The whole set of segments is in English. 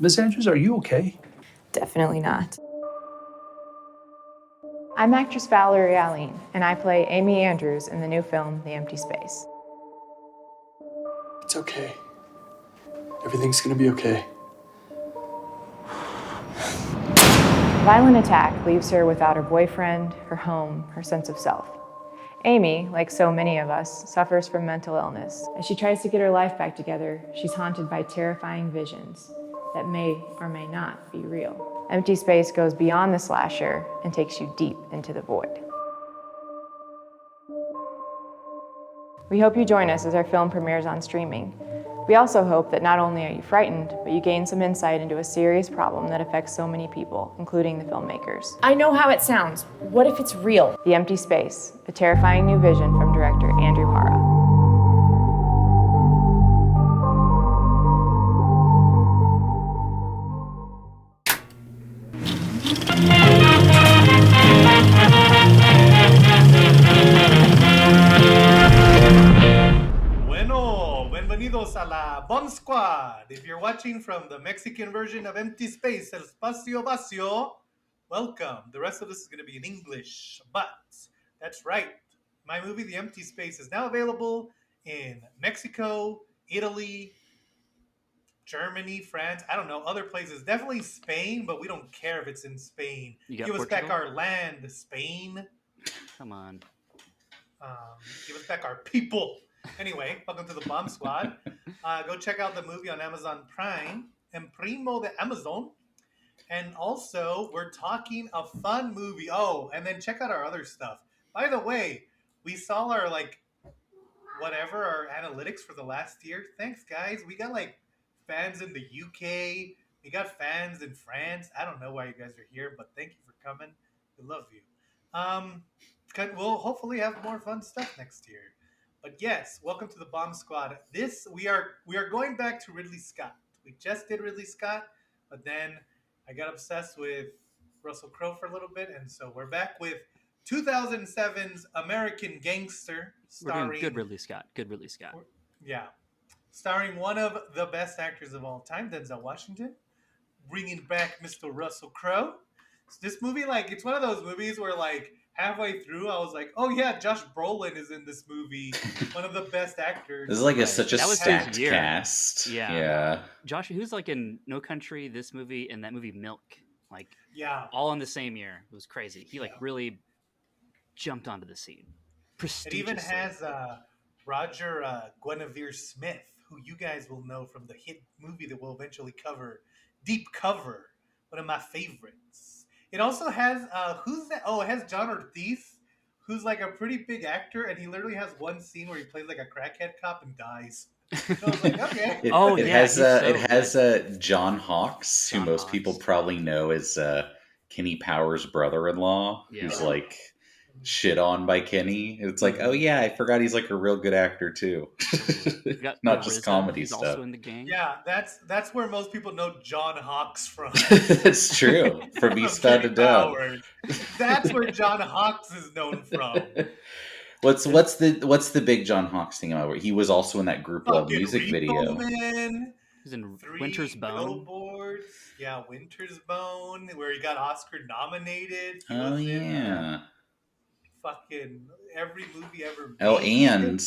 Miss Andrews, are you okay? Definitely not. I'm actress Valerie Allen, and I play Amy Andrews in the new film, The Empty Space. It's okay. Everything's gonna be okay. A violent attack leaves her without her boyfriend, her home, her sense of self. Amy, like so many of us, suffers from mental illness. As she tries to get her life back together, she's haunted by terrifying visions that may or may not be real. Empty Space goes beyond the slasher and takes you deep into the void. We hope you join us as our film premieres on streaming. We also hope that not only are you frightened, but you gain some insight into a serious problem that affects so many people, including the filmmakers. I know how it sounds. What if it's real? The Empty Space, a terrifying new vision from director Andrew Hara. Bienvenidos a la Bomb Squad. If you're watching from the Mexican version of Empty Space, El Espacio Vacío, welcome. The rest of this is going to be in English, but that's right. My movie, The Empty Space, is now available in Mexico, Italy, Germany, France, I don't know, other places. Definitely Spain, but we don't care if it's in Spain. Give us back our land, Spain. Come on. Give us back our people. Anyway, welcome to the Bomb Squad. Go check out the movie on Amazon Prime and Primo de Amazon. And also, we're talking a fun movie. Oh, and then check out our other stuff. By the way, we saw our, our analytics for the last year. Thanks, guys. We got, fans in the UK. We got fans in France. I don't know why you guys are here, but thank you for coming. We love you. We'll hopefully have more fun stuff next year. But yes, welcome to the Bomb Squad. We are going back to Ridley Scott. We just did Ridley Scott, but then I got obsessed with Russell Crowe for a little bit, and so we're back with 2007's American Gangster, starring We're doing good Ridley Scott. Good Ridley Scott. Yeah, starring one of the best actors of all time, Denzel Washington, bringing back Mr. Russell Crowe. So this movie, it's one of those movies where halfway through, I was like, "Oh yeah, Josh Brolin is in this movie. One of the best actors." This is such a stacked cast. Yeah. Josh, who's in No Country, this movie, and that movie Milk, all in the same year. It was crazy. He really jumped onto the scene. It even has Roger Guinevere Smith, who you guys will know from the hit movie that we'll eventually cover, Deep Cover, one of my favorites. It also has, who's that? Oh, it has John Ortiz, who's a pretty big actor, and he literally has one scene where he plays a crackhead cop and dies. So I was like, okay. It has John Hawkes, who most people probably know as Kenny Powers' brother-in-law, who's shit on by Kenny. It's oh yeah, I forgot he's a real good actor too. Not just comedy stuff. Also in the gang. Yeah, that's where most people know John Hawkes from. It's true. From Eastbound and Down. That's where John Hawkes is known from. What's the big John Hawkes thing about? He was also in that Group Love music video. He's in Winter's Bone. Billboards. Yeah, Winter's Bone, where he got Oscar nominated. Oh yeah. Fucking every movie ever made. Oh, and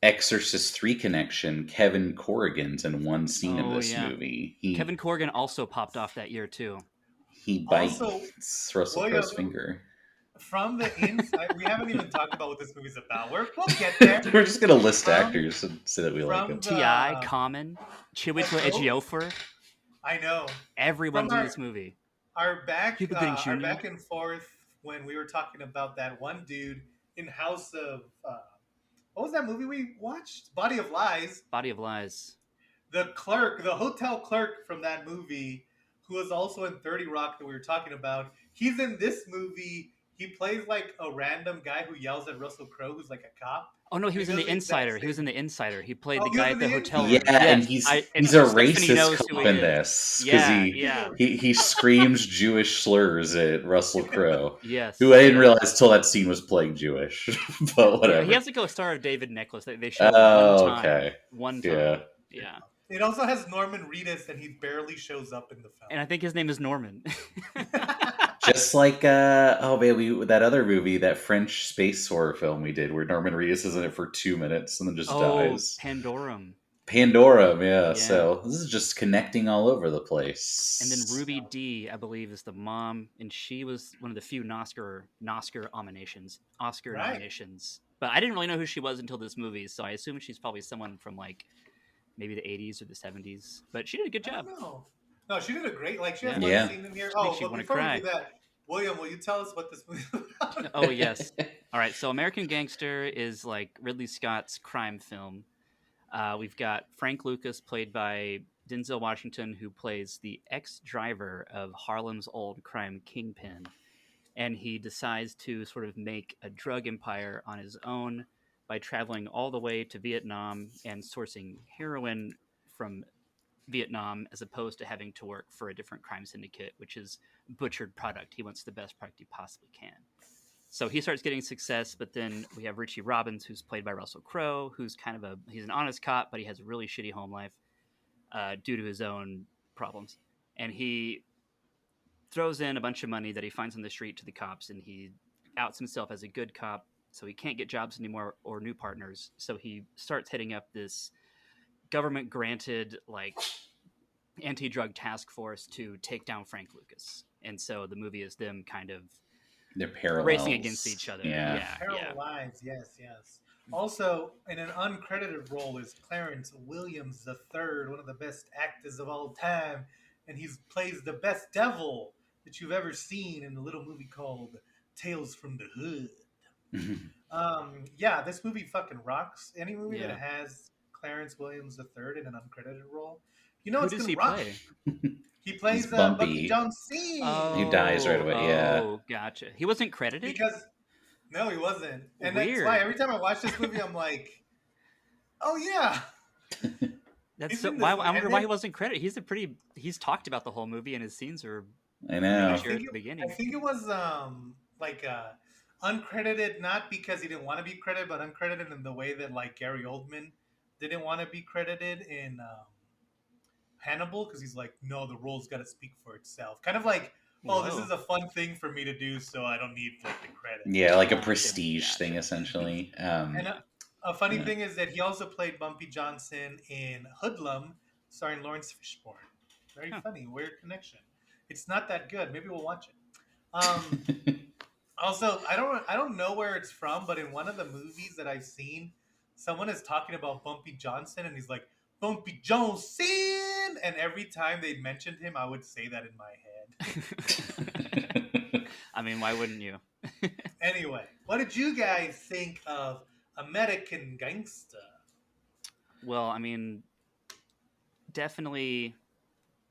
Exorcist 3 connection, Kevin Corrigan's in one scene of this movie. Kevin Corrigan also popped off that year too. He bites Russell Crowe's finger. From the inside, we haven't even talked about what this movie's about. We'll get there. We're just gonna list actors and say that we like them. T.I., Common, Chiwetel Ejiofor. I know. Everyone's in this movie. Our back and forth when we were talking about that one dude in House of... what was that movie we watched? Body of Lies. Body of Lies. The hotel clerk from that movie, who was also in 30 Rock that we were talking about, he's in this movie. He plays a random guy who yells at Russell Crowe, who's a cop. Oh no, he was in The Insider. He was in The Insider. He played the guy at the hotel. Yeah, and he's a racist cop in this because he screams Jewish slurs at Russell Crowe. Yes, who I didn't realize till that scene was playing Jewish, but whatever. He has to go star of David Nicholas. They showed one time. Okay. One time. Yeah. It also has Norman Reedus, and he barely shows up in the film. And I think his name is Norman. Just like that other movie, that French space horror film we did, where Norman Reedus is in it for 2 minutes and then just dies. Pandorum. Pandorum, yeah. So this is just connecting all over the place. And then Ruby Dee, I believe, is the mom, and she was one of the few Oscar nominations. But I didn't really know who she was until this movie, so I assume she's probably someone from like maybe the 80s or the 70s. But she did a good job. No, she did a great. Like she has one scene in here. But before we do that, William, will you tell us what this movie is about? Oh yes. All right. So American Gangster is like Ridley Scott's crime film. We've got Frank Lucas, played by Denzel Washington, who plays the ex-driver of Harlem's old crime kingpin. And he decides to sort of make a drug empire on his own by traveling all the way to Vietnam and sourcing heroin from Vietnam, as opposed to having to work for a different crime syndicate, which is butchered product. He wants the best product he possibly can. So he starts getting success, but then we have Richie Robbins, who's played by Russell Crowe, who's he's an honest cop, but he has a really shitty home life due to his own problems. And he throws in a bunch of money that he finds on the street to the cops, and he outs himself as a good cop, so he can't get jobs anymore or new partners. So he starts heading up this government-granted like anti-drug task force to take down Frank Lucas. And so the movie is them kind of they're parallels. Racing against each other. Yeah. Parallel lives, yes. Also, in an uncredited role is Clarence Williams III, one of the best actors of all time, and he plays the best devil that you've ever seen in a little movie called Tales from the Hood. This movie fucking rocks. Any movie that has Clarence Williams III in an uncredited role, you know it's gonna rock. Play? He plays Bumpy Johnson. He dies right away. Oh, gotcha. He wasn't credited? No, he wasn't. And Weird. That's why every time I watch this movie, I'm like, oh yeah. I wonder why he wasn't credited. He's talked about the whole movie, and his scenes are. I know. At the beginning. I think it was uncredited, not because he didn't want to be credited, but uncredited in the way that like Gary Oldman didn't want to be credited in Hannibal, because he's like, no, the role's got to speak for itself. Kind of like, this is a fun thing for me to do, so I don't need like the credit. Yeah, like a prestige thing, essentially. And a funny thing is that he also played Bumpy Johnson in Hoodlum, starring Lawrence Fishburne. Very funny, weird connection. It's not that good. Maybe we'll watch it. Also, I don't know where it's from, but in one of the movies that I've seen, someone is talking about Bumpy Johnson, and he's like, Bumpy Johnson! And every time they mentioned him, I would say that in my head. I mean, why wouldn't you? Anyway, what did you guys think of American Gangster? Well, I mean, definitely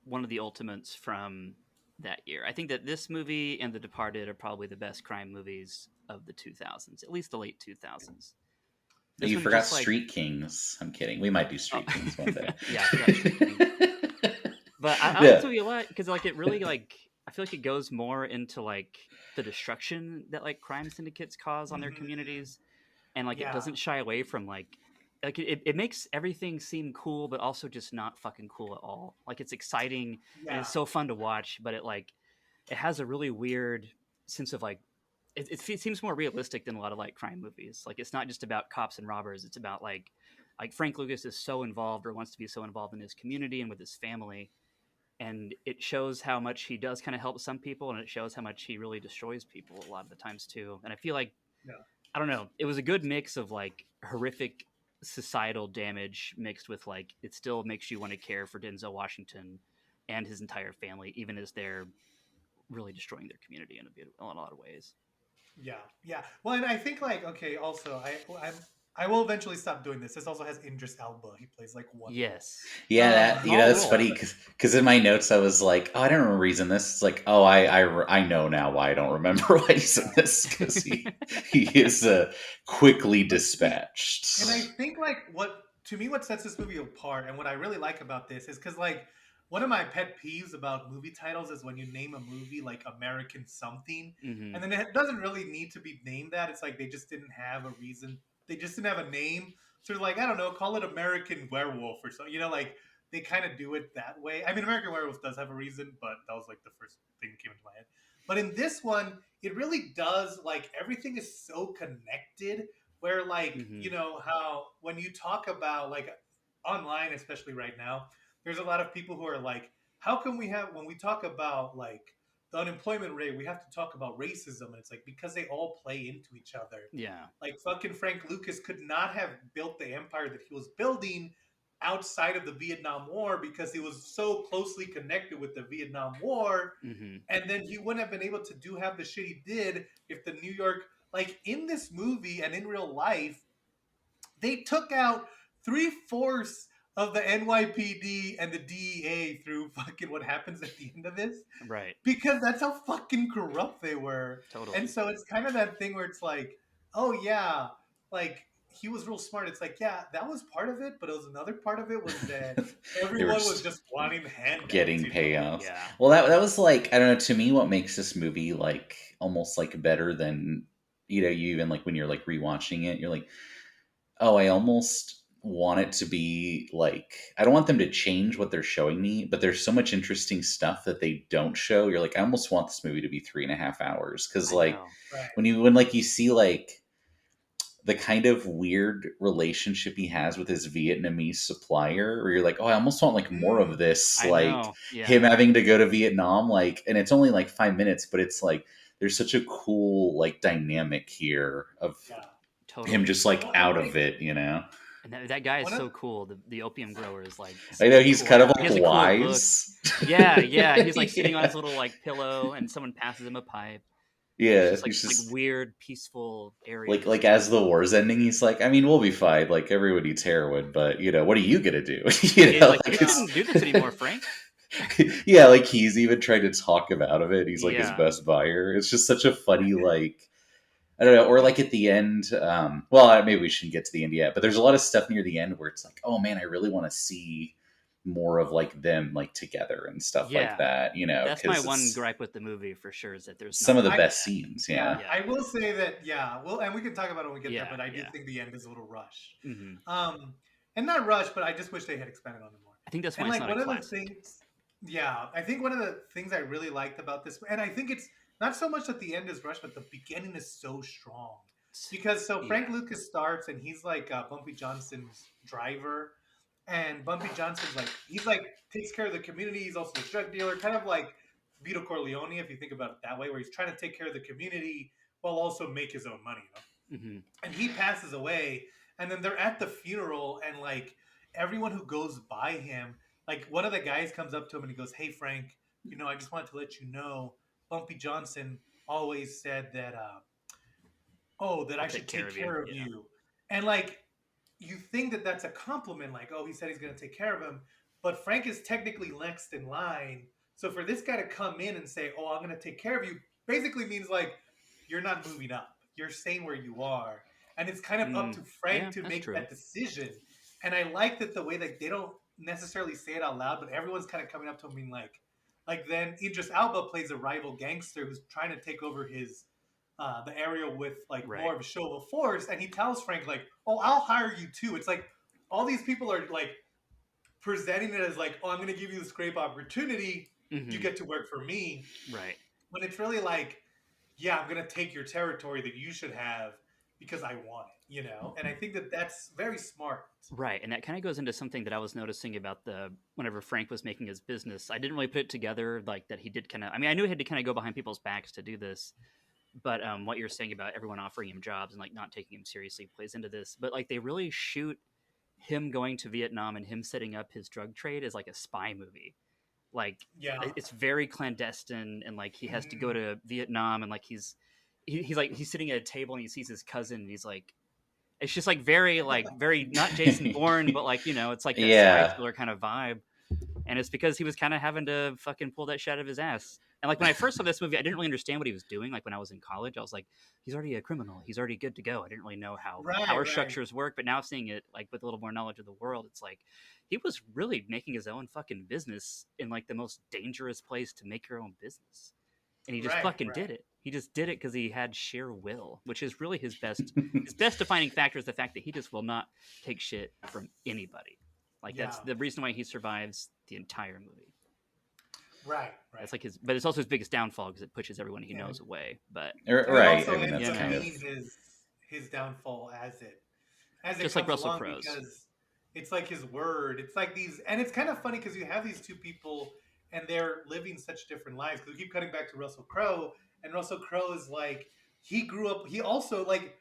one of the ultimates from that year. I think that this movie and The Departed are probably the best crime movies of the 2000s, at least the late 2000s. You forgot Street Kings. I'm kidding. We might do Street Kings one day. Yeah, I forgot Street Kings. But I like this movie a lot because like it really like I feel like it goes more into like the destruction that like crime syndicates cause on their communities, and like it doesn't shy away from like it makes everything seem cool, but also just not fucking cool at all. Like it's exciting and it's so fun to watch, but it has a really weird sense of like it seems more realistic than a lot of like crime movies. Like it's not just about cops and robbers. It's about like Frank Lucas is so involved or wants to be so involved in his community and with his family. And it shows how much he does kind of help some people, and it shows how much he really destroys people a lot of the times too. And I feel like, I don't know, it was a good mix of like horrific societal damage mixed with like, it still makes you want to care for Denzel Washington and his entire family, even as they're really destroying their community in a lot of ways. Yeah. Well, and I think like, okay, also I will eventually stop doing this. This also has Idris Elba. He plays like one. Yes. Yeah, that's funny because in my notes I was like, oh, I don't remember he's in this. It's like, oh, I know now why I don't remember why he's in this, because he is quickly dispatched. And I think like what sets this movie apart and what I really like about this is because like one of my pet peeves about movie titles is when you name a movie like American something, and then it doesn't really need to be named that. It's like they just didn't have a reason. They just didn't have a name. So like, I don't know, call it American Werewolf or something. You know, like they kind of do it that way. I mean, American Werewolf does have a reason, but that was like the first thing that came into my head. But in this one, it really does, like, everything is so connected. Where, like, you know how when you talk about, like, online, especially right now, there's a lot of people who are like, how can we have, when we talk about, like, the unemployment rate, we have to talk about racism. And it's like, because they all play into each other. Yeah. Like, fucking Frank Lucas could not have built the empire that he was building outside of the Vietnam War, because he was so closely connected with the Vietnam War. And then he wouldn't have been able to have the shit he did if the New York, like, in this movie and in real life, they took out 3/4 of the NYPD and the DEA through fucking what happens at the end of this. Right. Because that's how fucking corrupt they were. Totally. And so it's kind of that thing where it's like, oh yeah, like, he was real smart. It's like, yeah, that was part of it, but it was another part of it was that everyone was just wanting handouts, getting payoffs. Yeah. Well, that was like, I don't know, to me, what makes this movie like almost like better than, you even like when you're like rewatching it, you're like, oh, I almost want it to be like, I don't want them to change what they're showing me, but there's so much interesting stuff that they don't show. You're like, I almost want this movie to be 3.5 hours, because like when like you see like the kind of weird relationship he has with his Vietnamese supplier, where you're like, oh, I almost want like more of this, like him having to go to Vietnam, like, and it's only like 5 minutes, but it's like there's such a cool like dynamic here of him just like out of it, And that guy is so cool. The opium grower is like, I know, he's cool. kind of like He wise. Cool yeah. He's like sitting on his little like pillow, and someone passes him a pipe. Yeah, it's just like weird, peaceful area. Like as the war's ending, he's like, I mean, we'll be fine. Like, everyone eats heroin, but what are you gonna do? You couldn't do this anymore, Frank. Yeah, like he's even trying to talk him out of it. He's like his best buyer. It's just such a funny, like, I don't know, or like at the end. Well, maybe we shouldn't get to the end yet, but there's a lot of stuff near the end where it's like, oh man, I really want to see more of like them like together and stuff like that. That's my one gripe with the movie for sure, is that there's some of the best scenes. Yeah, I will say that. Well, and we can talk about it when we get there. But I do think the end is a little rushed. And not rushed, but I just wish they had expanded on it more. I think that's why and it's like not one a classic. of the things. Yeah, I think one of the things I really liked about this, and I think it's not so much that the end is rushed, but the beginning is so strong. Because Frank Lucas starts, and he's like Bumpy Johnson's driver. And Bumpy Johnson's like, he's like, takes care of the community. He's also a drug dealer, kind of like Vito Corleone, if you think about it that way, where he's trying to take care of the community while also make his own money, And he passes away, and then they're at the funeral, and like everyone who goes by him, like one of the guys comes up to him and he goes, hey Frank, I just wanted to let you know, Bumpy Johnson always said that, that I should take care of you. And like, you think that that's a compliment, like, oh, he said he's going to take care of him, but Frank is technically next in line. So for this guy to come in and say, oh, I'm going to take care of you, basically means like, you're not moving up. You're staying where you are. And it's kind of up to Frank to make that decision. And I like that the way that they don't necessarily say it out loud, but everyone's kind of coming up to him being like then Idris Elba plays a rival gangster who's trying to take over his the area with like more of a show of force, and he tells Frank like, oh, I'll hire you too. It's like all these people are like presenting it as like, oh, I'm going to give you this great opportunity. You get to work for me. Right. When it's really like, yeah, I'm going to take your territory that you should have because I want it, And I think that that's very smart. Right. And that kind of goes into something that I was noticing about whenever Frank was making his business. I didn't really put it together like that he did kind of, I mean, I knew he had to kind of go behind people's backs to do this. But what you're saying about everyone offering him jobs and like not taking him seriously plays into this. But like they really shoot him going to Vietnam and him setting up his drug trade as like a spy movie. Like it's very clandestine, and like he has to go to Vietnam, and like he's sitting at a table and he sees his cousin, and he's like, it's just like very not Jason Bourne, but like it's like that spy thriller kind of vibe. And it's because he was kind of having to fucking pull that shit out of his ass. And like when I first saw this movie, I didn't really understand what he was doing. Like when I was in college, I was like, he's already a criminal. He's already good to go. I didn't really know how power structures work. But now seeing it like with a little more knowledge of the world, it's like he was really making his own fucking business in like the most dangerous place to make your own business. And he just did it. He just did it because he had sheer will, which is really his best defining factor is the fact that he just will not take shit from anybody. Like that's the reason why he survives the entire movie. Right. That's like but it's also his biggest downfall because it pushes everyone he knows away. But right, also I mean, that's kind of his downfall as it just comes like Russell along, Crowe's. because it's like his word. It's like these, and it's kind of funny because you have these two people and they're living such different lives. Because we keep cutting back to Russell Crowe, and Russell Crowe is like, he grew up. He also, like,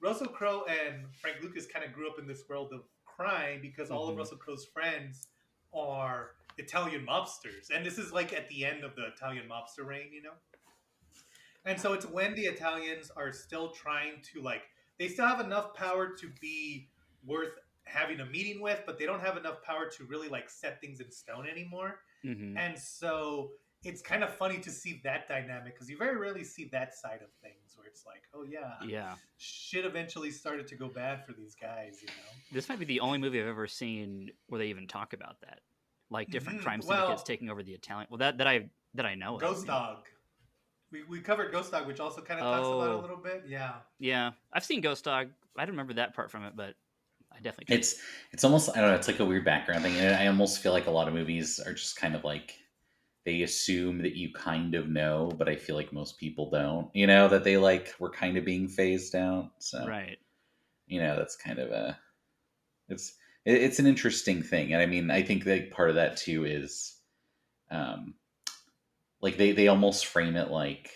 Russell Crowe and Frank Lucas kind of grew up in this world of crime because all of Russell Crowe's friends are Italian mobsters, and this is like at the end of the Italian mobster reign, you know. And so it's when the Italians are still trying to, like, they still have enough power to be worth having a meeting with, but they don't have enough power to really, like, set things in stone anymore. And so it's kind of funny to see that dynamic because you very rarely see that side of things where it's like, oh yeah, shit eventually started to go bad for these guys, you know. This might be the only movie I've ever seen where they even talk about that, like different crime syndicates taking over the Italian. Well, that I know. Ghost Dog. We covered Ghost Dog, which also kind of talks about it a little bit. Yeah, I've seen Ghost Dog. I don't remember that part from it, but I definitely. It's almost, I don't know. It's like a weird background thing, and I almost feel like a lot of movies are just kind of like they assume that you kind of know, but I feel like most people don't. You know, that they like were kind of being phased out. So right. You know, that's kind of it's an interesting thing, and I mean, I think that part of that too is, like they almost frame it like,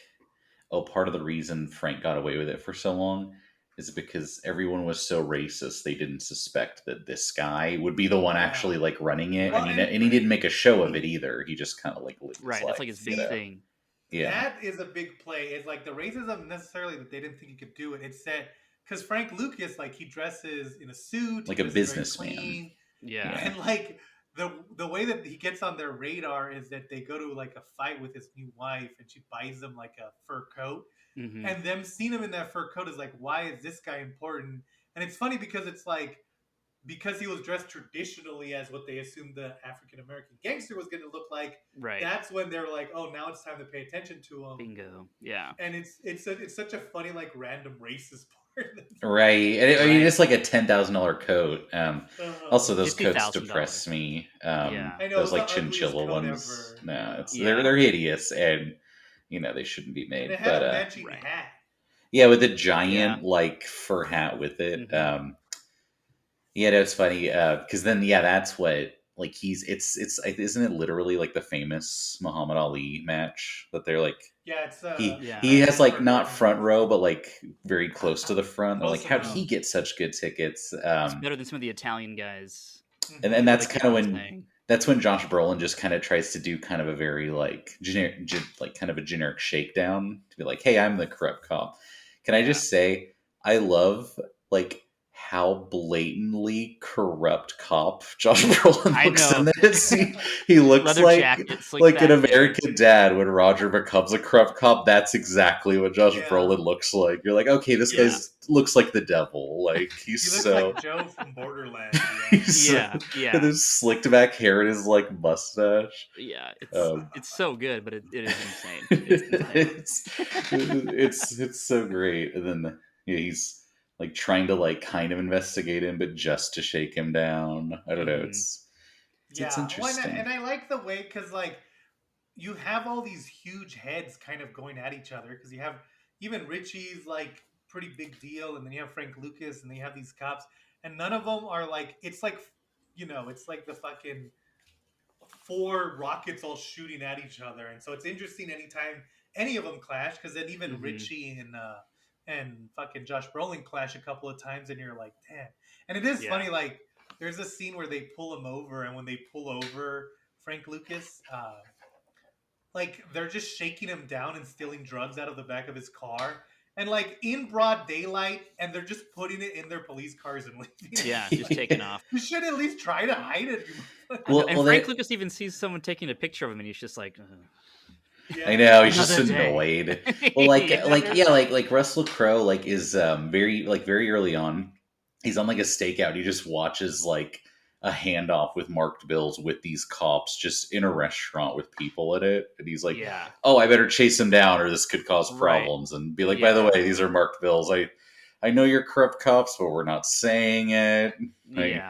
oh, part of the reason Frank got away with it for so long is because everyone was so racist they didn't suspect that this guy would be the one actually like running it. Well, and he didn't make a show of it either. He just kind of like lived his life. That's like his big thing. Yeah, that is a big play. It's like the racism necessarily that they didn't think he could do it. It's that because Frank Lucas, like, he dresses in a suit, like a businessman. Yeah, and like the way that he gets on their radar is that they go to like a fight with his new wife, and she buys him like a fur coat. And them seeing him in that fur coat is like, why is this guy important? And it's funny because it's like, because he was dressed traditionally as what they assumed the African American gangster was going to look like. Right. That's when they're like, oh, now it's time to pay attention to him. Bingo. Yeah. And it's such a funny, like, random racist part. Right. And I mean, it's like a $10,000 coat. Also, those coats $50,000. depress me. I know, those like it's the ugliest chinchilla coat ones. ever. No, they're hideous, and you know they shouldn't be made. And it had a matching hat. Yeah, with a giant like fur hat with it. Yeah, no, it's funny because then that's what, like, it's isn't it literally like the famous Muhammad Ali match that they're like, it's he has like not front row but like very close to the front. They're like, how did he get such good tickets? It's better than some of the Italian guys. And then that's kind of when Josh Brolin just kind of tries to do kind of a very like generic, like kind of a generic shakedown to be like, hey, I'm the corrupt cop. Can I just say, I love like how blatantly corrupt cop Josh Brolin looks in this. He looks like an American dad when Roger becomes a corrupt cop. That's exactly what Josh Brolin looks like. You're like, okay, this guy looks like the devil. Like he looks so like Joe from Borderlands. With his slicked back hair and his like mustache. Yeah, it's so good, but it is insane. It's so great. And then he's like trying to like kind of investigate him, but just to shake him down. I don't know. It's interesting. And I like the way, because like you have all these huge heads kind of going at each other, because you have even Richie's like pretty big deal, and then you have Frank Lucas, and then you have these cops, and none of them are like, it's like, you know, it's like the fucking 4 rockets all shooting at each other. And so it's interesting anytime any of them clash, because then even Richie and fucking Josh Brolin clash a couple of times, and you're like, damn. And it is funny, like, there's a scene where they pull him over, and when they pull over Frank Lucas, like, they're just shaking him down and stealing drugs out of the back of his car. And, like, in broad daylight, and they're just putting it in their police cars and leaving. Yeah, just taking off. You should at least try to hide it. And Frank Lucas even sees someone taking a picture of him, and he's just like... I know, he's just annoyed. Well, like Russell Crowe, like, is very early on, he's on like a stakeout. He just watches like a handoff with marked bills with these cops just in a restaurant with people in it, and he's like, "Oh, I better chase him down, or this could cause problems." And be like, "By the way, these are marked bills. I know you're corrupt cops, but we're not saying it." Like,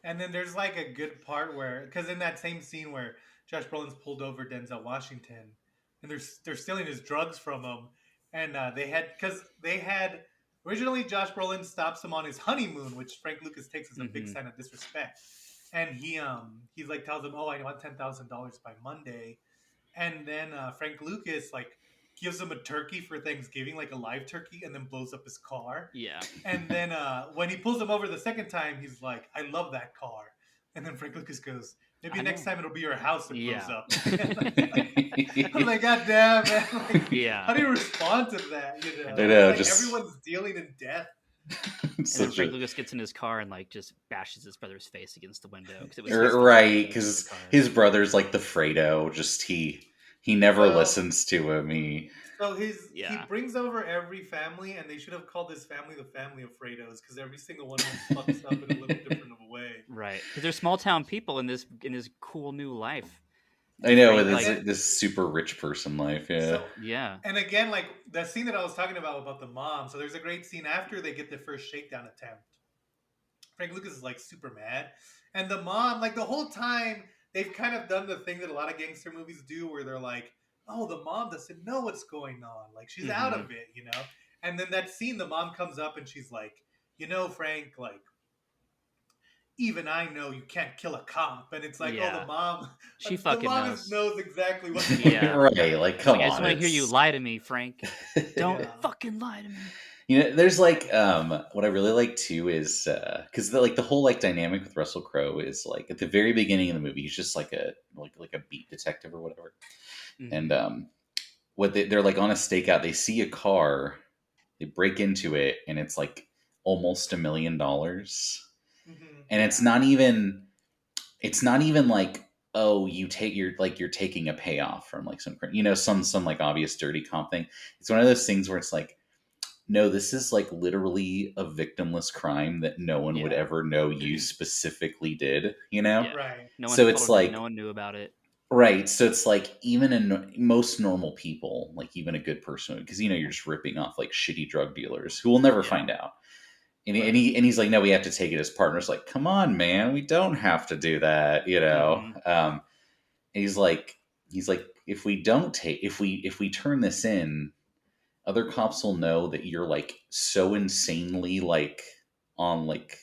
And then there's like a good part where, because in that same scene where Josh Brolin's pulled over Denzel Washington, and they're stealing his drugs from him, and they had originally Josh Brolin stops him on his honeymoon, which Frank Lucas takes as a big sign of disrespect, and he's like tells him, "Oh, I want $10,000 by Monday," and then Frank Lucas like gives him a turkey for Thanksgiving, like a live turkey, and then blows up his car. Yeah. And then when he pulls him over the second time, he's like, "I love that car." And then Frank Lucas goes, "Maybe next time it'll be your house that blows up." I'm like, God damn, man! Like, Yeah. how do you respond to that? You know, I know, like, just everyone's dealing in death. And then Frank Lucas gets in his car and like just bashes his brother's face against the window because it was right, because his brother's like the Fredo. Just he never listens to him. So he brings over every family, and they should have called this family the family of Fredos, because every single one of them fucks up in a little different of a way. Right, because they're small town people in this cool new life. I know, with this super rich person life, yeah. So, yeah. And again, like the scene that I was talking about the mom. So there's a great scene after they get their first shakedown attempt. Frank Lucas is like super mad, and the mom, like the whole time, they've kind of done the thing that a lot of gangster movies do, where they're like, "Oh, the mom doesn't know what's going on, like she's out of it, you know." And then that scene, the mom comes up and she's like, "You know, Frank, like even I know you can't kill a cop," and it's like, oh, the mom, she fucking knows exactly what. Right, like come on. I just want to hear you lie to me, Frank. Don't fucking lie to me. You know, there's like what I really like too is because the whole like dynamic with Russell Crowe is like at the very beginning of the movie he's just like a beat detective or whatever, and they're like on a stakeout, they see a car, they break into it, and it's like almost $1 million, and it's not even like, oh, you're taking a payoff from like some like obvious dirty comp thing. It's one of those things where it's like, no, this is like literally a victimless crime that no one would ever know you specifically did, you know? Yeah. Right. No one so it's like no one knew about it. Right. So it's like even in most normal people, like even a good person, because you're just ripping off like shitty drug dealers who will never find out. And he's like, no, we have to take it as partners. Like, come on, man, we don't have to do that, you know. And he's like, if we turn this in, other cops will know that you're like so insanely like on like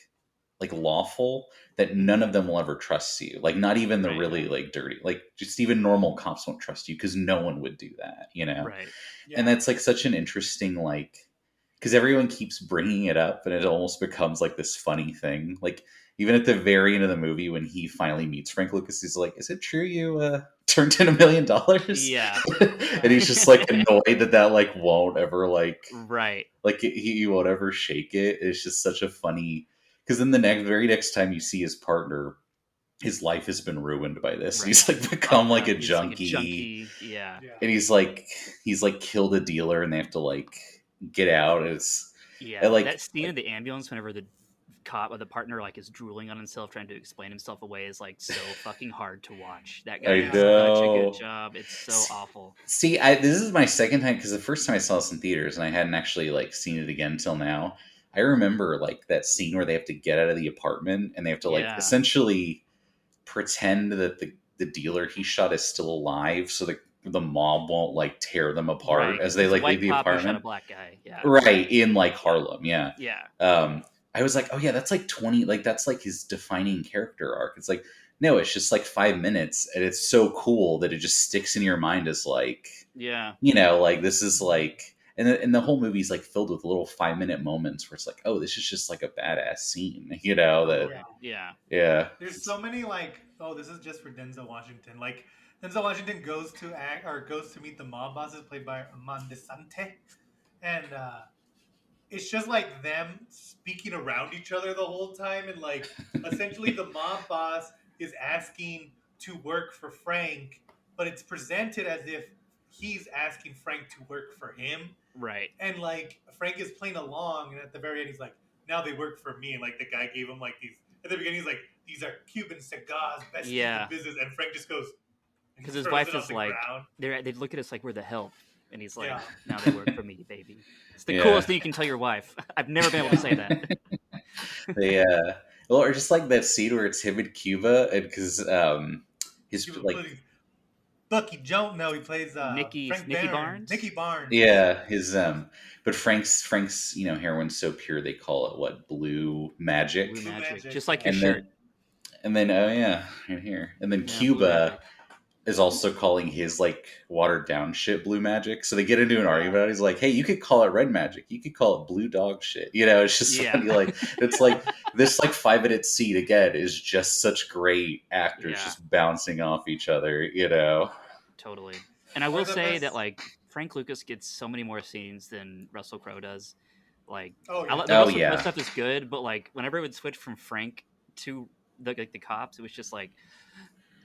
lawful that none of them will ever trust you. Like not even the really like dirty, like just even normal cops won't trust you because no one would do that, you know? Right. Yeah. And that's like such an interesting like, because everyone keeps bringing it up and it almost becomes like this funny thing. Like even at the very end of the movie when he finally meets Frank Lucas, he's like, "Is it true you turned in $1 million?" Yeah. And he's just like annoyed that like won't ever like like he won't ever shake it. It's just such a funny, because then the very next time you see his partner, his life has been ruined by this. Right. He's like become like a junkie. Yeah. And he's like killed a dealer and they have to like get out. And like that scene in the ambulance whenever the cop or the partner like is drooling on himself trying to explain himself away is like so fucking hard to watch. That guy does such a good job. It's so awful. See, this is my second time, because the first time I saw this in theaters and I hadn't actually like seen it again till now. I remember like that scene where they have to get out of the apartment and they have to like essentially pretend that the dealer he shot is still alive, so the mob won't like tear them apart as they like leave the apartment. Shot a black guy, right, in like Harlem, yeah. I was like, oh yeah, that's like 20, like that's like his defining character arc. It's like, no, it's just like 5 minutes, and it's so cool that it just sticks in your mind as like, like this is like, and the whole movie's like filled with little 5-minute moments where it's like, oh, this is just like a badass scene, that There's so many like, oh, this is just for Denzel Washington. Like Denzel Washington goes to meet the mob bosses played by Armand Desante, and it's just like them speaking around each other the whole time, and like essentially the mob boss is asking to work for Frank, but it's presented as if he's asking Frank to work for him. Right. And like Frank is playing along, and at the very end he's like, now they work for me, and like the guy gave him like these, at the beginning he's like, these are Cuban cigars, best in the business, and Frank just goes, because his wife is like, they look at us like we're the help. And he's like, now they work for me, baby. It's the coolest thing you can tell your wife. I've never been able to say that. Well, or just like that scene where it's him in Cuba, and because his Cuba like Gooding. Bucky Jones. No, he plays Frank Nicky Barron. Barnes. Nicky Barnes. yeah his but Frank's heroin's so pure they call it what blue magic, Blue Blue Magic, Magic. just like Yeah. your and shirt. then oh yeah right here, and then Yeah, Blue Cuba Magic. is also calling his like watered down shit blue magic. So they get into an Yeah. argument. About it. He's like, "Hey, you could call it red magic. You could call it blue dog shit." It's just Yeah. funny. Like it's like this like 5 minute scene again is just such great actors Yeah. just bouncing off each other. Totally. And I Or will the say best- that like Frank Lucas gets so many more scenes than Russell Crowe does. Like Oh, I yeah. the Oh, Russell Crowe yeah. stuff is good, but like whenever it would switch from Frank to the cops, it was just like,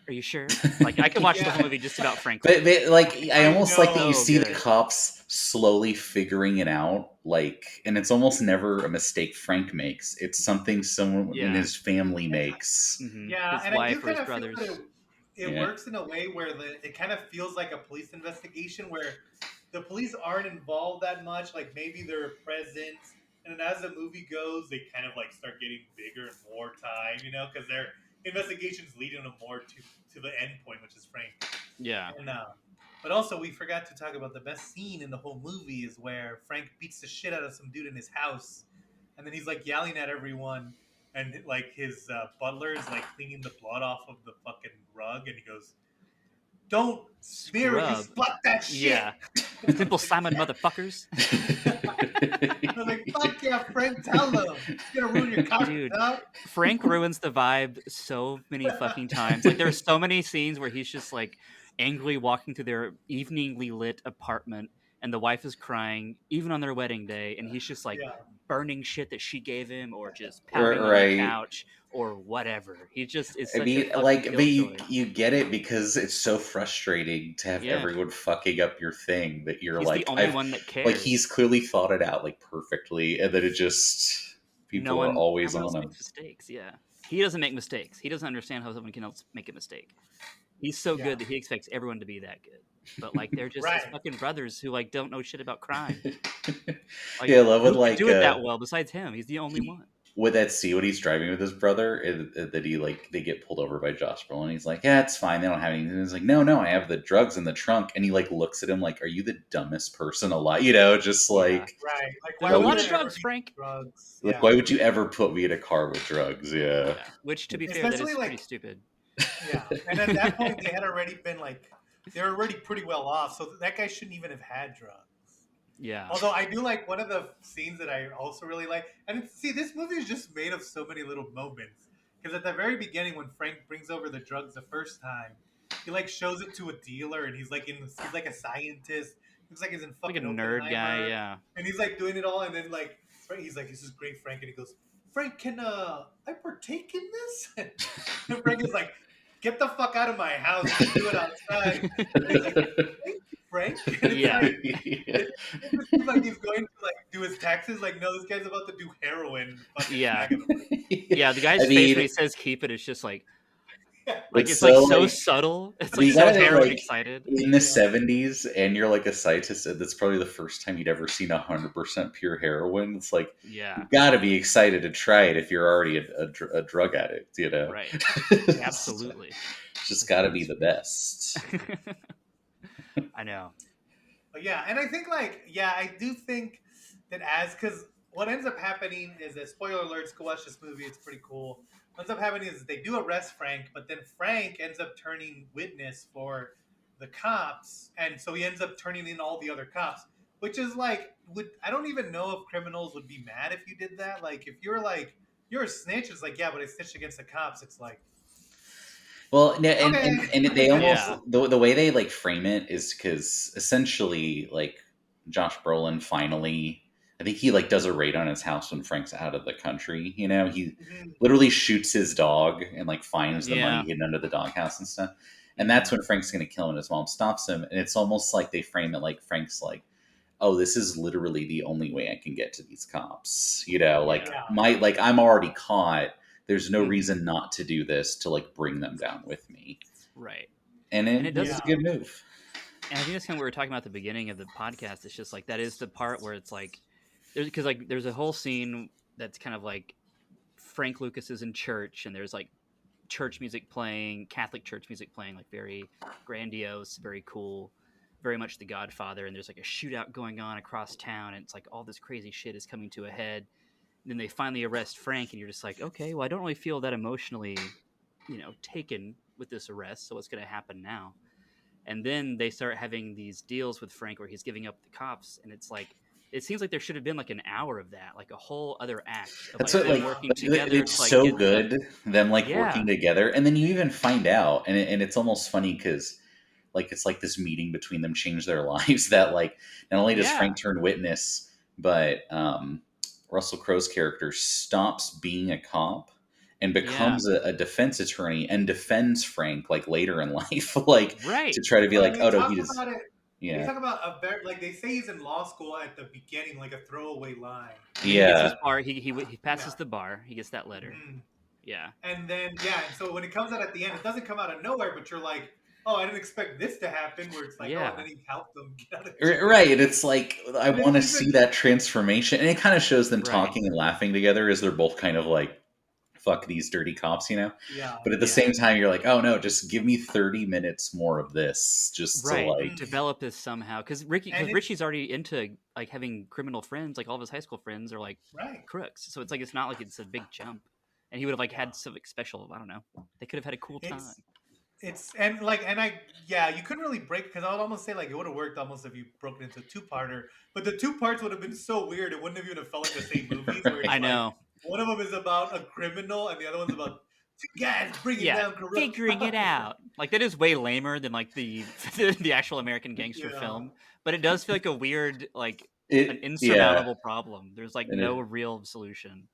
are you sure? Like I could watch the Yeah. whole movie just about Frank But, Lucas. like I I almost like that know. you So see the good. cops slowly figuring it out, like, and it's almost never a mistake Frank makes. It's something someone in Yeah. his family makes. Mhm. Yeah, His and I wife do or his kind of feel brothers. that it Yeah. works in a way where it kind of feels like a police investigation where the police aren't involved that much. Like maybe they're present, and then as the movie goes, they kind of like start getting bigger and more time, because their investigations leading them more to the end point, which is Frank. Yeah. And but also we forgot to talk about the best scene in the whole movie is where Frank beats the shit out of some dude in his house, and then he's like yelling at everyone, and like his butler is like cleaning the blood off of the fucking rug, and he goes, "Don't smear it, you Scrub. spot that shit." Yeah. Simple Simon motherfuckers. I was like, "Fuck yeah, Frank, tell them. It's gonna ruin your carpet, Dude. huh?" Frank ruins the vibe so many fucking times. Like there's so many scenes where he's just like angrily walking through their eveningly lit apartment and the wife is crying even on their wedding day and he's just like Yeah. burning shit that she gave him or just pouting on the Right. couch or whatever. He just is I such mean, a fucking like, but killjoy. you get it because it's so frustrating to have Yeah. everyone fucking up your thing that you're He's like, the only one that cares. like he's clearly thought it out like perfectly, and then it just people are always everyone on else him. makes mistakes. Yeah, he doesn't make mistakes. He doesn't understand how someone can else make a mistake. He's so Yeah. good that he expects everyone to be that good. But like they're just his Right. fucking brothers who like don't know shit about crime. Like, Yeah, I love who when can like do it that well besides him? He's the only one. with that scene when he's driving with his brother, and that he like they get pulled over by Josh Brolin. He's like, "Yeah, it's fine. They don't have anything." And he's like, "No, I have the drugs in the trunk." And he like looks at him like, "Are you the dumbest person alive?" Just Yeah. like, Right. Like, There's why a would lot you of ever drugs, use Frank. drugs? like Yeah. why would you ever put me in a car with drugs? Yeah. Yeah. Which, to be fair, that Especially, is like- pretty stupid. Yeah, and at that point they had already been like, they were already pretty well off, so that guy shouldn't even have had drugs. Yeah. Although I do like one of the scenes that I also really like, and see, this movie is just made of so many little moments. Because at the very beginning, when Frank brings over the drugs the first time, he like shows it to a dealer, and he's like he's like a scientist. Looks like he's in Like a fucking nerd guy, Oppenheimer. yeah. And he's like doing it all, and then like he's like, "This is great, Frank," and he goes, "Frank, can I partake in this?" And Frank is like, "Get the fuck out of my house! You can do it outside." And he's like, "Thank you, Frank." And it's Yeah. like, it just seems like he's going to like do his taxes. Like, no, this guy's about to do heroin. Fucking Yeah. bag of it. Yeah, the guy's I face mean, when he says keep it is just like it's it's like so, so like- subtle. It's But like you so gotta think, heroin like, excited. in the 70s, and you're like a scientist, and that's probably the first time you'd ever seen 100% pure heroin. It's like Yeah. you got to be excited to try it if you're already a drug addict, Right. Absolutely. Just got to be the best. I know. But yeah, and I think I do think that because what ends up happening is that, spoiler alerts, go watch this movie, it's pretty cool. What ends up happening is they do arrest Frank, but then Frank ends up turning witness for the cops, and so he ends up turning in all the other cops, which is like, I don't even know if criminals would be mad if you did that. Like, if you're like, you're a snitch, it's like, yeah, but I snitched against the cops, it's like, Well, no, Okay. and they almost Yeah. the way they like frame it is because essentially like Josh Brolin finally, I think he like does a raid on his house when Frank's out of the country. He literally shoots his dog and like finds the money hidden under the doghouse and stuff. And that's when Frank's going to kill him, and his mom stops him. And it's almost like they frame it like Frank's like, "Oh, this is literally the only way I can get to these cops." Like Yeah. I'm already caught. There's no Mhm. reason not to do this to like bring them down with me. Right. And And it it does- does a good move. And I think that's kind of what we were talking about at the beginning of the podcast. It's just like that is the part where it's like there's a whole scene that's kind of like Frank Lucas is in church, and there's like church music playing, Catholic church music playing, like very grandiose, very cool, very much The Godfather. And there's like a shootout going on across town, and it's like all this crazy shit is coming to a head. And then they finally arrest Frank, and you're just like, okay, well, I don't really feel that emotionally, taken with this arrest. So what's going to happen now? And then they start having these deals with Frank where he's giving up the cops, and it's like, it seems like there should have been like an hour of that, like a whole other act of That's like what them working together. it's to, like, so get the, good them like yeah, working together, and then you even find out, and it's almost funny because like it's like this meeting between them changed their lives. That like not only does yeah, Frank turn witness, but Russell Crowe's character stops being a cop and yeah, becomes a defense attorney and defends Frank like later in life, like right. to try to be Well, like, and oh they no, talk he does, about it. They yeah, talk about like they say he's in law school at the beginning, like a throwaway line. And then he gets yeah. his bar. He passes Yeah. the bar. He gets that letter. Mhm. Yeah, And then and so when it comes out at the end, it doesn't come out of nowhere, but you're like, oh, I didn't expect this to happen. Where it's like, oh, and yeah, then he helped them get out of jail. Right, and it's like I And want it's to see even that transformation, and it kind of shows them right. talking and laughing together as they're both kind of like, "Fuck these dirty cops," you know. yeah. But at the Yeah, same time, you're like, "Oh no, just give me 30 minutes more of this, just to right. like." Mhm. Develop this somehow, because And it's Richie's already into like having criminal friends. Like all of his high school friends are like right. crooks, so it's like it's not like it's a big jump. And he would have like Yeah. had something special. I don't know. They could have had a cool time. It's and like and I yeah, you couldn't really break because I would almost say like it would have worked almost if you broke it into a two-parter, but the two parts would have been so weird it wouldn't have even felt like the same movies where Right. I it's like know. one of them is about a criminal and the other one's about two guys bringing Yeah, down corrupt figuring it cops. out. Like that is way lamer than like the the actual American Gangster Yeah. film, but it does feel like a weird, like an Yeah, insurmountable problem. There's like and no real solution.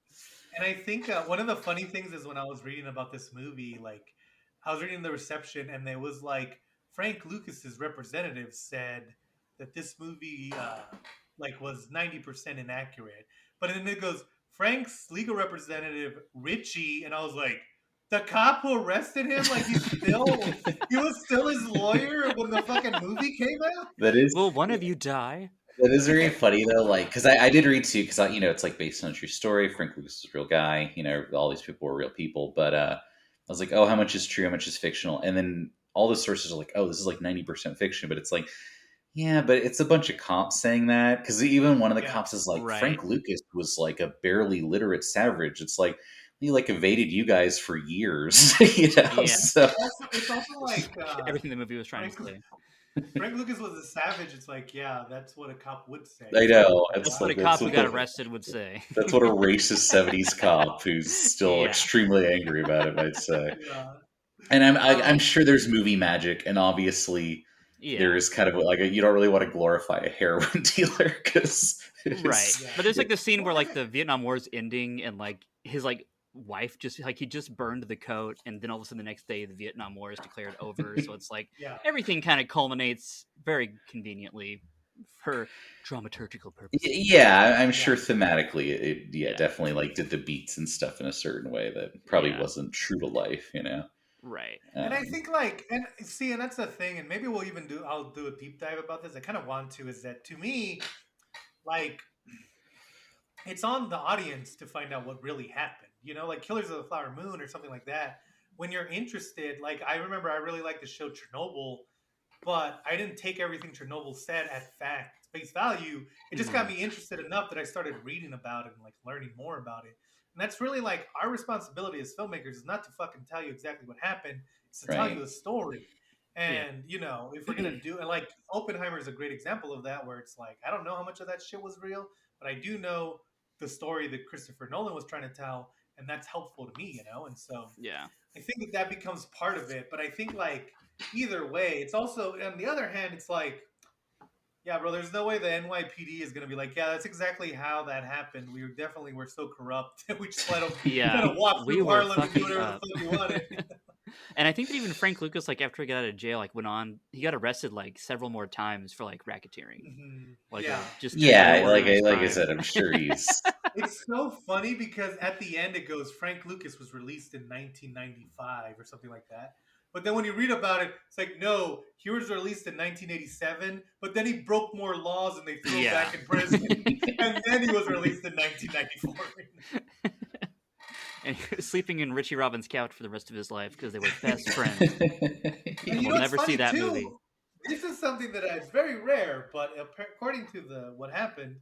And I think one of the funny things is when I was reading about this movie, like I was reading the reception, and there was like Frank Lucas's representative said that this movie like was 90% inaccurate, but then it goes Frank's legal representative Richie, and I was like, the cop who arrested him, like he was still his lawyer when the fucking movie came out. that is Will one of you die? that is very funny though. Like, because I did read too, because it's like based on a true story. Frank Lucas is a real guy. All these people were real people, but I was like, oh, how much is true? How much is fictional? And then all the sources are like, oh, this is like 90% fiction, but it's like, yeah, but it's a bunch of cops saying that, because even one of the Yeah, cops is like, Right. Frank Lucas was like a barely literate savage. It's like he like evaded you guys for years, Yeah. So it's also like Everything the movie was trying to Frank say. Frank Lucas was a savage. It's like, yeah, that's what a cop would say. I It's like, know oh, That's it's what wow. a like that's cop who what got the, arrested would say. that's what a racist '70s cop who's still Yeah. extremely angry about it might say. Yeah. And I'm Um, sure there's movie magic, and obviously there Yeah. is kind of like you don't really want to glorify a heroin dealer because Right. it's yeah. But there's like the scene where Well, like the Vietnam War's ending and like his like wife just like he just burned the coat and then all of a sudden the next day the Vietnam War is declared over. So it's like yeah. everything kind of culminates very conveniently for dramaturgical purposes. yeah, I'm Yeah. sure thematically it Yeah. definitely like did the beats and stuff in a certain way that probably Yeah. wasn't true to life. Right. And I Um, think like and see, and that's the thing, and maybe I'll do a deep dive about this. I kind of want to, is that to me, like it's on the audience to find out what really happened. Like Killers of the Flower Moon or something like that. When you're interested, like I remember I really liked the show Chernobyl, but I didn't take everything Chernobyl said at face value. It just got me interested enough that I started reading about it and like learning more about it. And that's really like our responsibility as filmmakers is not to fucking tell you exactly what happened. It's to tell you right. a story. Yeah. And if we're gonna do, and like Oppenheimer is a great example of that, where it's like I don't know how much of that shit was real, but I do know the story that Christopher Nolan was trying to tell, and that's helpful to me. And so Yeah. I think that becomes part of it. But I think like either way, it's also on the other hand, it's like, yeah, bro, there's no way the NYPD is gonna be like, yeah, that's exactly how that happened. We're so corrupt that we just let them Yeah. kind of walk We through were Harlem and do fucking whatever up. the fuck you wanted. And I think that even Frank Lucas, like after he got out of jail, like he got arrested like several more times for like racketeering, like Yeah. just doing Yeah, more organized like I crime. said, I'm sure he's It's so funny because at the end it goes Frank Lucas was released in 1995 or something like that. But then when you read about it, it's like, no, he was released in 1987, but then he broke more laws and they threw him Yeah. back in prison. And then he was released in 1994. and he was sleeping in Richie Robbins' couch for the rest of his life because they were best friends. And We'll never see that too? movie. This is something that is very rare, but according to what happened,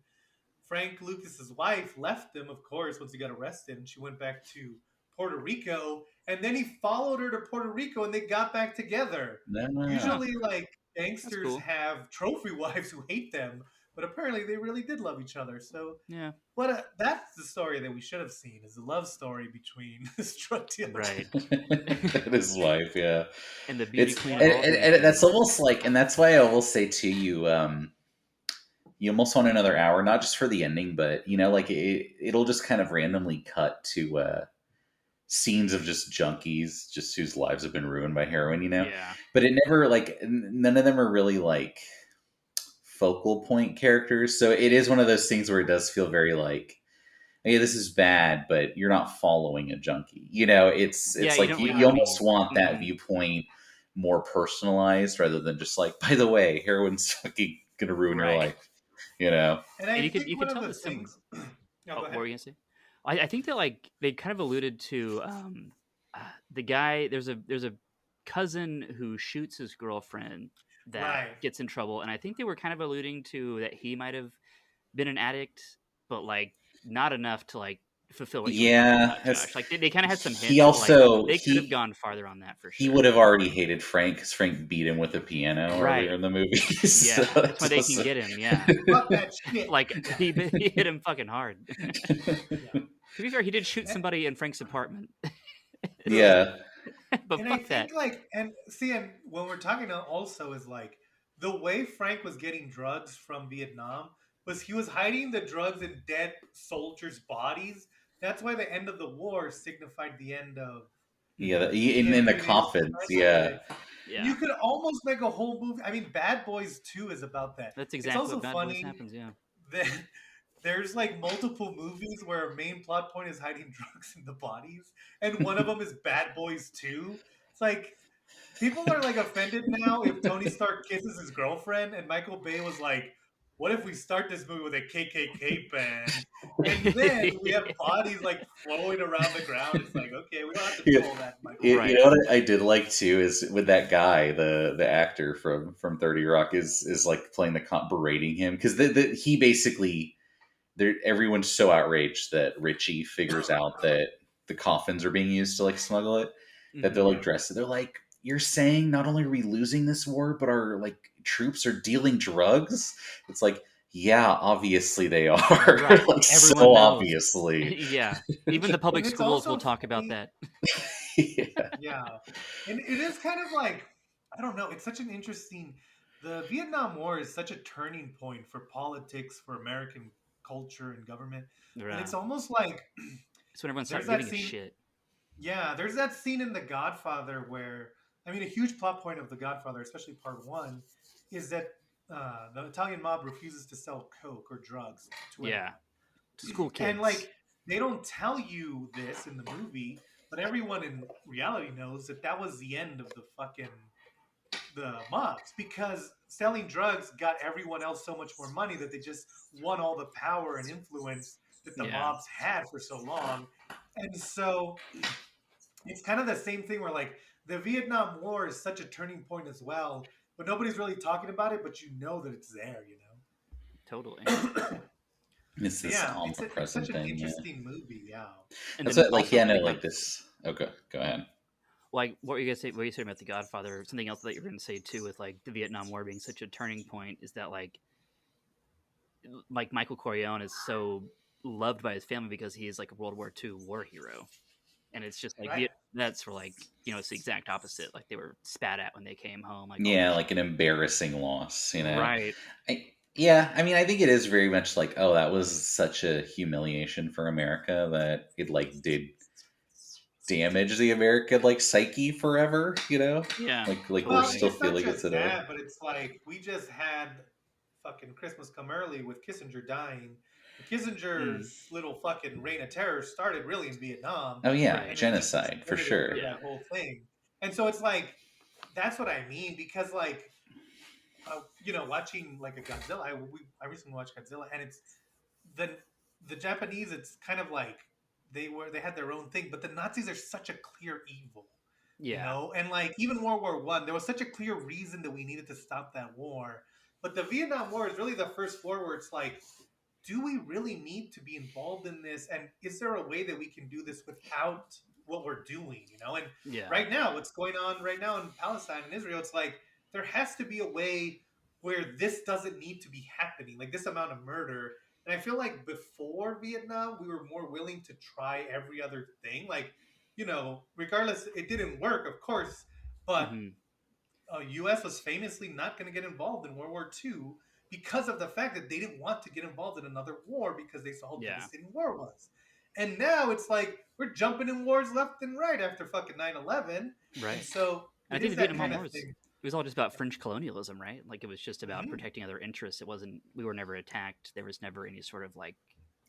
Frank Lucas's wife left him, of course, once he got arrested, and she went back to Puerto Rico, and then he followed her to Puerto Rico, and they got back together. Usually, like, gangsters cool. have trophy wives who hate them, but apparently they really did love each other. So, Yeah. that's the story that we should have seen, is a love story between this drug dealer. Right. And his wife, yeah. And the beauty queen. And that's almost like, and that's why I will say to you, you almost want another hour, not just for the ending, but like it'll just kind of randomly cut to scenes of just junkies, just whose lives have been ruined by heroin, Yeah. But it never, like, none of them are really like focal point characters. So it is one of those things where it does feel very like, hey, this is bad, but you're not following a junkie. It's like you almost want that viewpoint more personalized rather than just like, by the way, heroin's fucking gonna ruin your life. And you could tell the things. What were you gonna say? I think that, like, they kind of alluded to the guy. There's a cousin who shoots his girlfriend that gets in trouble, and I think they were kind of alluding to that he might have been an addict, but like not enough to like fulfill what you were talking about, Josh. Like they kind of had some hints. He also they could have gone farther on that for sure. He would have already hated Frank because Frank beat him with a piano earlier in the movie. Yeah, that's why they can get him. Yeah, fuck that shit. Like he hit him fucking hard. To be fair, he did shoot somebody in Frank's apartment. Yeah, but and fuck I think that. and when we're talking also is like the way Frank was getting drugs from Vietnam was he was hiding the drugs in dead soldiers' bodies. That's why the end of the war signified the end of in the coffins. Yeah. You could almost make a whole movie. I mean, Bad Boys 2 is about that. That's exactly it's also what Bad funny Boys happens. Yeah. That there's like multiple movies where a main plot point is hiding drugs in the bodies, and one of them is Bad Boys 2. It's like people are like offended now if Tony Stark kisses his girlfriend, and Michael Bay was like, what if we start this movie with a KKK band, and then we have bodies like flowing around the ground? It's like, okay, we don't have to do all that, Michael. You know what I did like too is with that guy, the actor from 30 Rock is like playing berating him because he basically, everyone's so outraged that Richie figures out that the coffins are being used to like smuggle it, that they're like dressed. They're like, you're saying not only are we losing this war, but our like troops are dealing drugs? It's like, yeah, obviously they are. Right. Like, so obviously. Yeah. Even the public schools will talk about that. Yeah. And it is kind of like, I don't know, it's such an interesting, the Vietnam War is such a turning point for politics, for American culture and government. Right. And it's almost like it's when everyone starts giving a shit. Yeah, there's that scene in The Godfather where, I mean, a huge plot point of The Godfather, especially part 1, is that the Italian mob refuses to sell coke or drugs to anyone. To school kids. And like, they don't tell you this in the movie, but everyone in reality knows that was the end of the mobs, because selling drugs got everyone else so much more money that they just won all the power and influence that the mobs had for so long. And so it's kind of the same thing where like the Vietnam War is such a turning point as well, but nobody's really talking about it, but you know that it's there, Totally. It's this omnipresent it's such thing. An interesting movie, And that's what, like, like this. Okay, go ahead. Like, what were you gonna say? What were you saying about The Godfather? Something else that you were gonna say too, with like the Vietnam War being such a turning point, is that like Michael Corleone is so loved by his family because he is like a World War II war hero, and it's just like that's for like it's the exact opposite. Like they were spat at when they came home. Like like an embarrassing loss, Right. I mean, I think it is very much like, oh, that was such a humiliation for America that it like did damage the American like psyche forever, Yeah. Like we're still feeling it today. That, but it's like we just had fucking Christmas Come Early with Kissinger dying. Kissinger's little fucking reign of terror started really in Vietnam. Oh yeah, genocide for sure. That whole thing, and so it's like that's what I mean, because like watching like a Godzilla. I recently watched Godzilla, and it's the Japanese. It's kind of like they had their own thing, but the Nazis are such a clear evil. Yeah. And like even World War One, there was such a clear reason that we needed to stop that war. But the Vietnam War is really the first war where it's like, do we really need to be involved in this? And is there a way that we can do this without what we're doing? And Yeah. right now, what's going on right now in Palestine and Israel, it's like there has to be a way where this doesn't need to be happening, like this amount of murder. And I feel like before Vietnam, we were more willing to try every other thing. Like, regardless, it didn't work, of course, but U.S. was famously not going to get involved in World War II because of the fact that they didn't want to get involved in another war because they saw how devastating war was. And now it's like we're jumping in wars left and right after fucking 9/11. Right. And so I think the Vietnam War it was all just about French colonialism, right? Like it was just about protecting other interests. It wasn't. We were never attacked. There was never any sort of like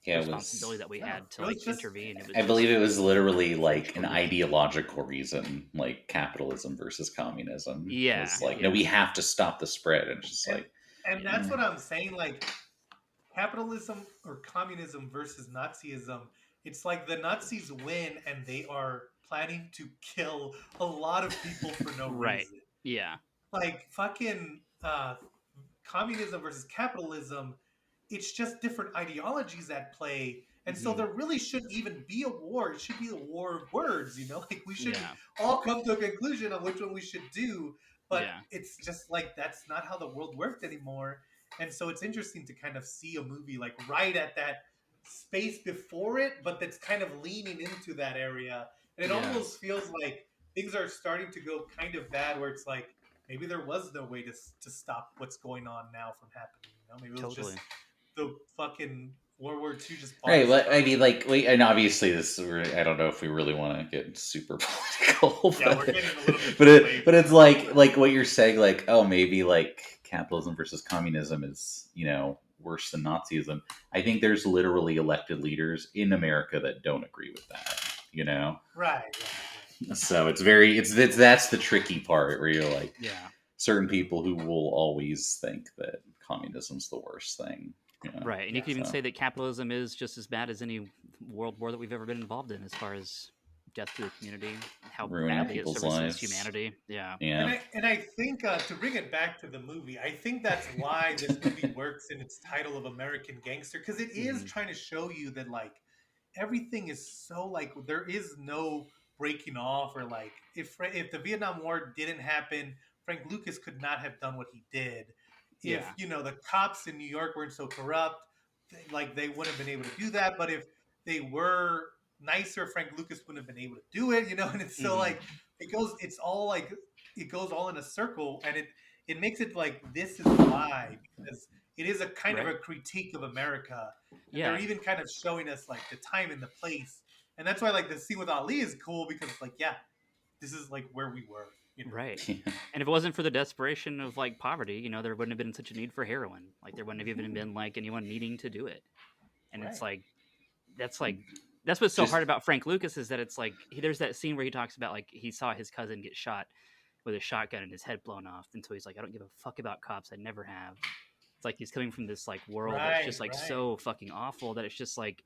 responsibility that we had to like intervene. I believe it was literally like an ideological reason, like capitalism versus communism. Yeah, it's like no, we have to stop the spread, and just and that's what I'm saying. Like capitalism or communism versus Nazism. It's like the Nazis win, and they are planning to kill a lot of people for no reason. Yeah, like fucking communism versus capitalism. It's just different ideologies at play. And so there really shouldn't even be a war. It should be a war of words, Like we should all come to a conclusion on which one we should do. But it's just like that's not how the world worked anymore. And so it's interesting to kind of see a movie like right at that space before it, but that's kind of leaning into that area. And it almost feels like things are starting to go kind of bad where it's like maybe there was no way to stop what's going on now from happening. Maybe it was just the fucking World War II just right. Well, I mean, like, and obviously this. I don't know if we really want to get super political. Yeah, we're getting a little bit. But it's like what you're saying. Like, oh, maybe like capitalism versus communism is worse than Nazism. I think there's literally elected leaders in America that don't agree with that. Right. So it's that's the tricky part where you're like, certain people who will always think that communism's the worst thing. Right, and you can even say that capitalism is just as bad as any world war that we've ever been involved in, as far as death to the community, how badly it services humanity. Yeah. And I think to bring it back to the movie, I think that's why this movie works in its title of American Gangster, because it is trying to show you that like everything is so like there is no breaking off, or like if the Vietnam War didn't happen, Frank Lucas could not have done what he did. If the cops in New York weren't so corrupt, like they wouldn't have been able to do that. But if they were nicer, Frank Lucas wouldn't have been able to do it. And it's so like it goes all in a circle, and it makes it like this is why, because it is a kind of a critique of America. And they're even kind of showing us like the time and the place, and that's why like the scene with Ali is cool, because it's like this is like where we were. Right. And if it wasn't for the desperation of like poverty, there wouldn't have been such a need for heroin. Like there wouldn't have even been like anyone needing to do it. And it's like that's what's so hard about Frank Lucas, is that it's like there's that scene where he talks about like he saw his cousin get shot with a shotgun and his head blown off, and so he's like, I don't give a fuck about cops, I never have. It's like he's coming from this like world that's just like so fucking awful that it's just like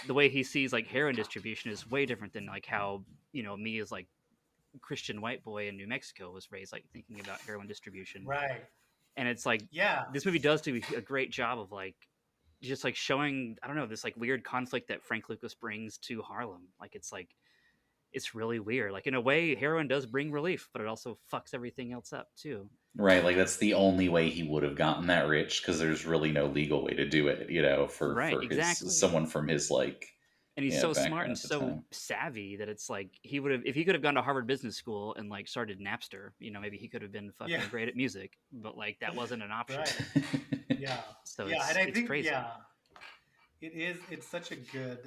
the way he sees like heroin distribution is way different than like how me as like Christian white boy in New Mexico was raised like thinking about heroin distribution. Right. And it's like this movie does do a great job of like just like showing, I don't know, this like weird conflict that Frank Lucas brings to Harlem. Like it's really weird. Like in a way, heroin does bring relief, but it also fucks everything else up too. Right, like that's the only way he would have gotten that rich, because there's really no legal way to do it, for someone from his like. And he's so smart and so savvy that it's like if he could have gone to Harvard Business School and like started Napster, maybe he could have been fucking great at music, but like that wasn't an option. Right. So and I think crazy. It's such a good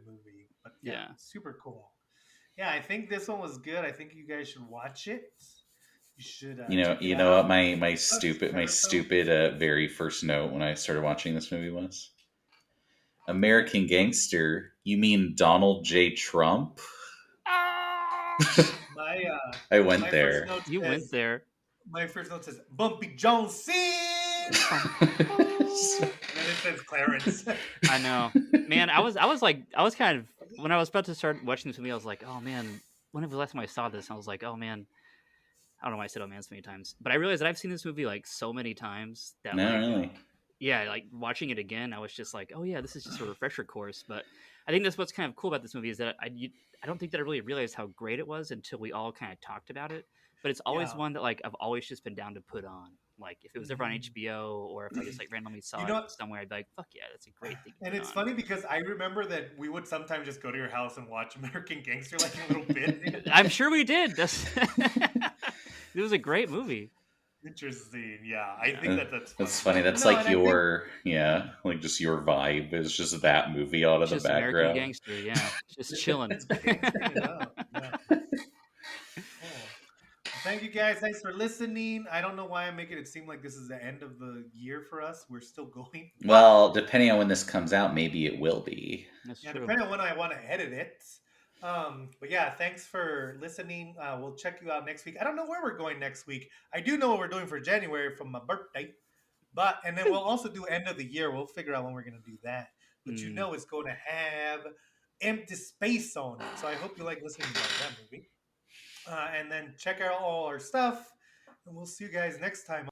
movie, but super cool. I think this one was good. I think you guys should watch it. You should. You know what my stupid very first note when I started watching this movie was? American Gangster? You mean Donald J. Trump? I went there. You went there. My first note says Bumpy Jones. then it says Clarence. I know, man. I was kind of when I was about to start watching this movie, I was like, oh man, when was the last time I saw this? And I was like, oh man, I don't know why I said oh man so many times, but I realized that I've seen this movie like so many times that No, like really. yeah, like watching it again, I was just like, oh yeah, this is just a refresher course. But I think that's what's kind of cool about this movie is that I don't think that I really realized how great it was until we all kind of talked about it. But it's always Yeah. one that like I've always just been down to put on. Like if it was ever on Mhm. HBO or if I just like randomly saw You it know what? somewhere, I'd be like, fuck yeah, that's a great thing to And put it's on. funny because I remember that we would sometimes just go to your house and watch American Gangster like in little bits. I'm sure we did. It was a great movie. Interesting. Yeah, I think that's funny. That's funny. That's No, like and I think like just your vibe is just that movie out of the Just American background. Gangster, yeah, just chilling. it's gangstering it up. Yeah. Cool. Thank you guys. Thanks for listening. I don't know why I'm making it seem like this is the end of the year for us. We're still going. Well, depending on when this comes out, maybe it will be. That's Yeah, true. depending on when I want to edit it. But yeah, thanks for listening. We'll check you out next week. I don't know where we're going next week. I do know what we're doing for January from my birthday. And then we'll also do end of the year. We'll figure out when we're gonna do that. But you know it's going to have empty space on it. So I hope you like listening about that movie. And then check out all our stuff. And we'll see you guys next time.